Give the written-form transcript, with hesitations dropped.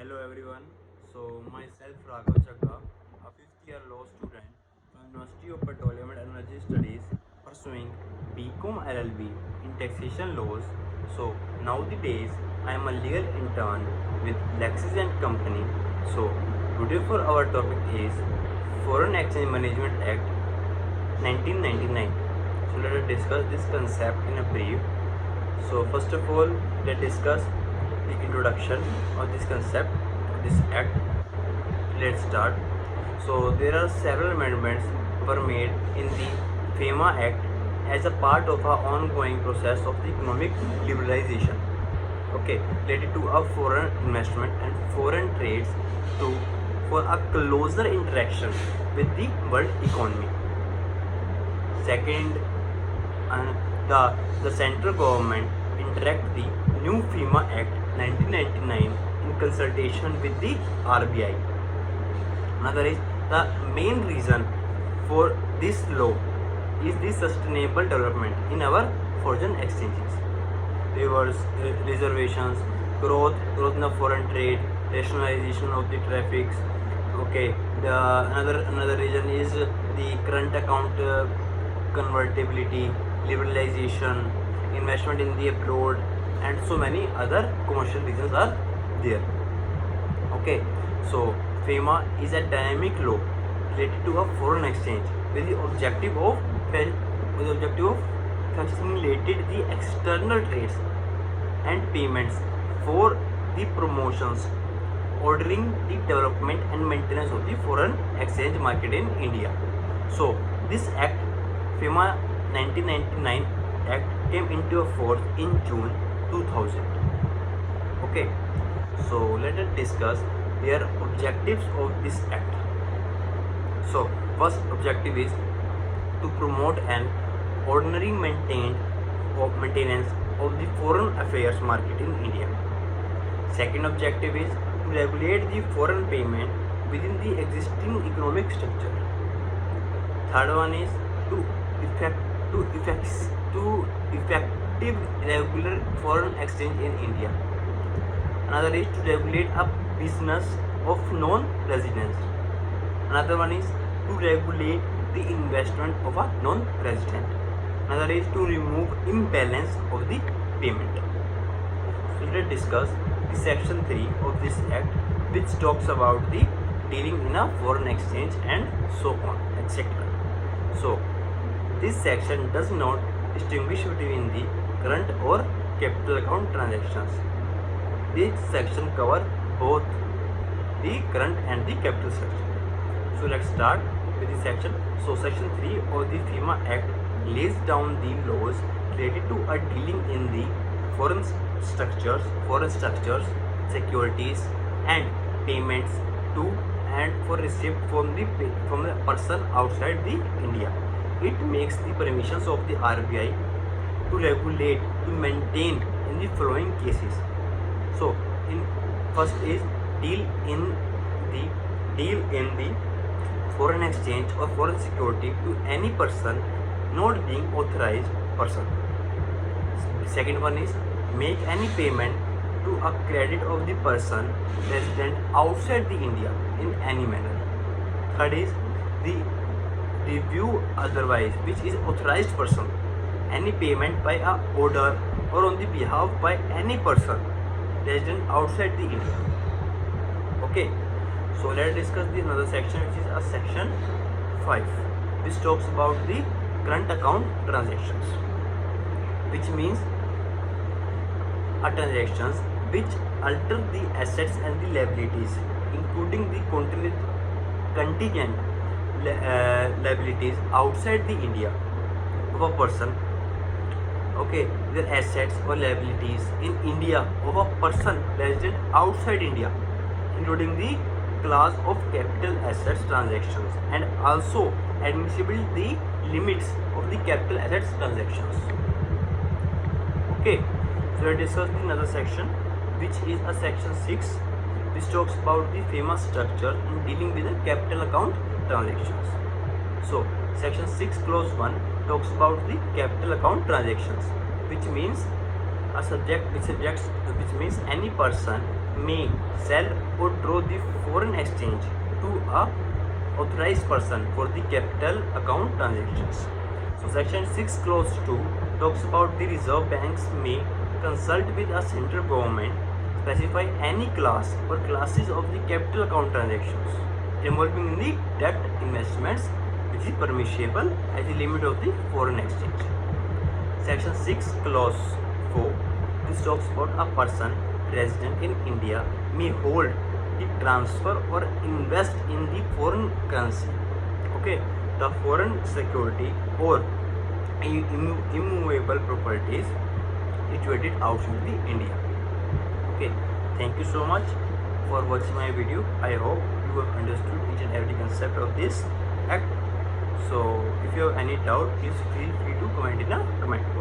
Hello everyone. Myself Raghav Chagga, a fifth year law student from University of Petroleum and Energy Studies, pursuing BCom LLB in taxation laws. Nowadays I am a legal intern with Lexis and Company. So today for our topic is Foreign Exchange Management Act 1999. So let us discuss this concept in a brief. So first of all, let's discuss the introduction of this concept, this act. Let's start. So there are several amendments were made in the FEMA Act as a part of our ongoing process of the economic liberalization. Okay, related to a foreign investment and foreign trades to for a closer interaction with the world economy. Second, the central government interact the new FEMA Act 1999 in consultation with the RBI. Another is the main reason for this law is the sustainable development in our foreign exchanges, reservations, growth in the foreign trade, rationalization of the traffics. Okay, the another reason is the current account convertibility, liberalization, investment in the abroad, and so many other commercial reasons are there. Okay, so FEMA is a dynamic law related to a foreign exchange with the objective of facilitating the external trades and payments for the promotions, ordering the development and maintenance of the foreign exchange market in India. So this act, FEMA 1999 Act, came into force in June 2000. Okay, so let us discuss their objectives of this act. So first objective is to promote an ordinary maintenance of the foreign affairs market in India. Second objective is to regulate the foreign payment within the existing economic structure. Third one is to effective regular foreign exchange in India. Another is to regulate a business of non-residents. Another one is to regulate the investment of a non-resident. Another is to remove imbalance of the payment. So let's discuss the section 3 of this act, which talks about the dealing in a foreign exchange and so on, etc. So this section does not distinguish between the current or capital account transactions. This section covers both the current and the capital section. So let's start with the section. So section 3 of the FEMA Act lays down the laws related to a dealing in the foreign structures, securities, and payments to and for receipt from the person outside the India. It makes the permissions of the RBI to regulate, to maintain in the following cases. So in first is deal in the foreign exchange or foreign security to any person not being authorized person. Second one is make any payment to a credit of the person resident outside the India in any manner. Third is the review otherwise, which is authorized person, any payment by a order or on the behalf by any person resident outside the India. Okay, so let's discuss the another section, which is a section 5, which talks about the current account transactions, which means a transactions which alter the assets and the liabilities, including the contingent liabilities outside the India of a person. Okay, their assets or liabilities in India of a person resident outside India, including the class of capital assets transactions, and also admissible the limits of the capital assets transactions. Okay, so let's discuss another section, which is a section 6, which talks about the FEMA structure in dealing with the capital account transactions. So section 6 clause 1 talks about the capital account transactions, which means which means any person may sell or draw the foreign exchange to a authorized person for the capital account transactions. So section 6 clause 2 talks about the reserve banks may consult with a central government, specify any class or classes of the capital account transactions involving the debt investments which is permissible at the limit of the foreign exchange. Section 6 clause 4 this talks about a person resident in India may hold the transfer or invest in the foreign currency, okay, the foreign security or immovable properties situated outside the India. Okay, thank you so much for watching my video. I hope you have understood each and every concept of this act. So if you have any doubt, please feel free to comment in a comment.